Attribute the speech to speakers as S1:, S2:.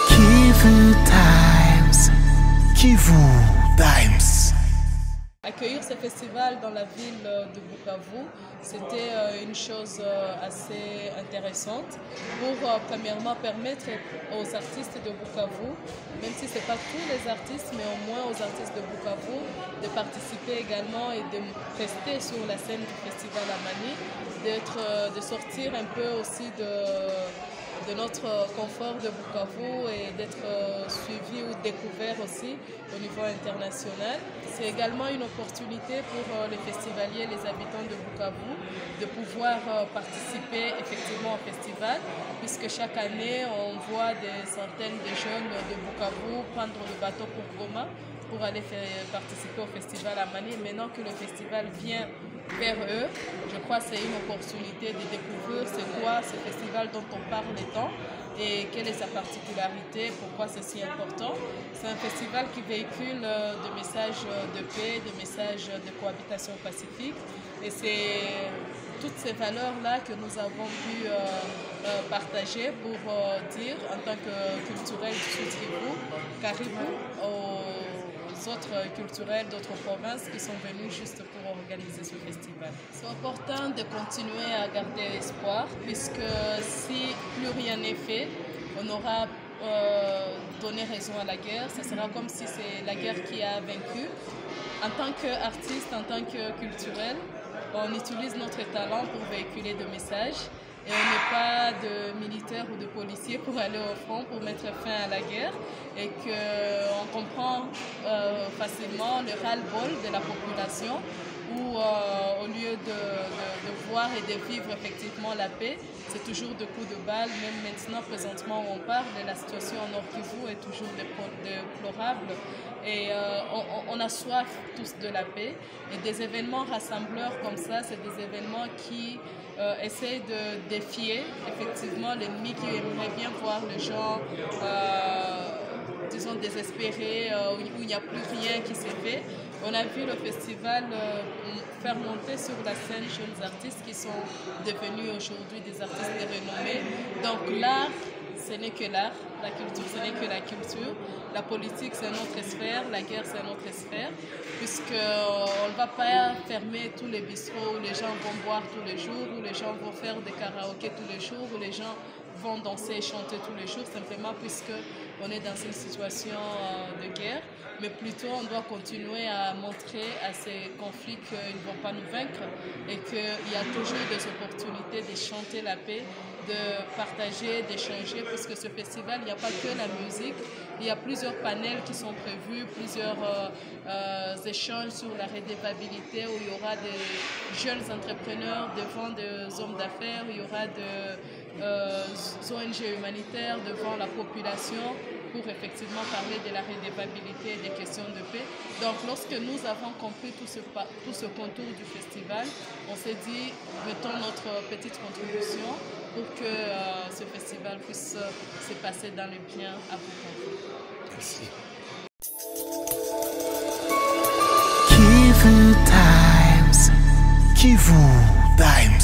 S1: Kivu Times. Kivu Times.
S2: Accueillir ce festival dans la ville de Bukavu, c'était une chose assez intéressante pour premièrement permettre aux artistes de Bukavu, même si ce n'est pas tous les artistes, mais au moins aux artistes de Bukavu, de participer également et de rester sur la scène du festival Amani, de sortir un peu aussi de notre confort de Bukavu et d'être suivi ou découvert aussi au niveau international. C'est également une opportunité pour les festivaliers, les habitants de Bukavu, de pouvoir participer effectivement au festival, puisque chaque année on voit des centaines de jeunes de Bukavu prendre le bateau pour Goma pour aller participer au festival Amani. Maintenant que le festival vient vers eux, je crois que c'est une opportunité de découvrir c'est quoi ce festival dont on parle tant et quelle est sa particularité, pourquoi c'est si important. C'est un festival qui véhicule des messages de paix, des messages de cohabitation pacifique, et c'est toutes ces valeurs-là que nous avons pu partager pour dire en tant que culturel du Sud-Kivu, Caribou, aux autres culturels d'autres provinces qui sont venus juste pour organiser ce festival. C'est important de continuer à garder espoir, puisque si plus rien n'est fait, on aura donné raison à la guerre. Ce sera comme si c'est la guerre qui a vaincu. En tant qu'artiste, en tant que culturel, on utilise notre talent pour véhiculer des messages. Et on n'est pas de militaires ou de policiers pour aller au front, pour mettre fin à la guerre, et qu'on comprend facilement le ras-le-bol de la population, où au lieu de voir et de vivre effectivement la paix, c'est toujours de coups de balle. Même maintenant, présentement où on parle, la situation en Nord Kivu est toujours déplorable, et on a soif tous de la paix. Et des événements rassembleurs comme ça, c'est des événements qui essayent de défier effectivement l'ennemi, qui aimerait bien voir les gens disons désespérés, où il n'y a plus rien qui s'est fait. On a vu le festival faire monter sur la scène jeunes artistes qui sont devenus aujourd'hui des artistes de renommée. Donc l'art, ce n'est que l'art, la culture, ce n'est que la culture. La politique, c'est notre sphère, la guerre, c'est notre sphère, puisqu'on ne va pas fermer tous les bistrots où les gens vont boire tous les jours, où les gens vont faire des karaokés tous les jours, où les gens vont danser et chanter tous les jours, simplement puisqu'on est dans une situation de guerre. Mais plutôt, on doit continuer à montrer à ces conflits qu'ils ne vont pas nous vaincre et qu'il y a toujours des opportunités de chanter la paix, de partager, d'échanger, puisque ce festival, il n'y a pas que la musique, il y a plusieurs panels qui sont prévus, plusieurs échanges sur la redevabilité, où il y aura des jeunes entrepreneurs devant des hommes d'affaires, il y aura des ONG humanitaires devant la population, pour effectivement parler de la redevabilité et des questions de paix. Donc lorsque nous avons compris tout ce contour du festival, on s'est dit, mettons notre petite contribution pour que ce festival puisse se passer dans le bien à Bukavu.
S1: Merci. Kivu Times. Kivu Times.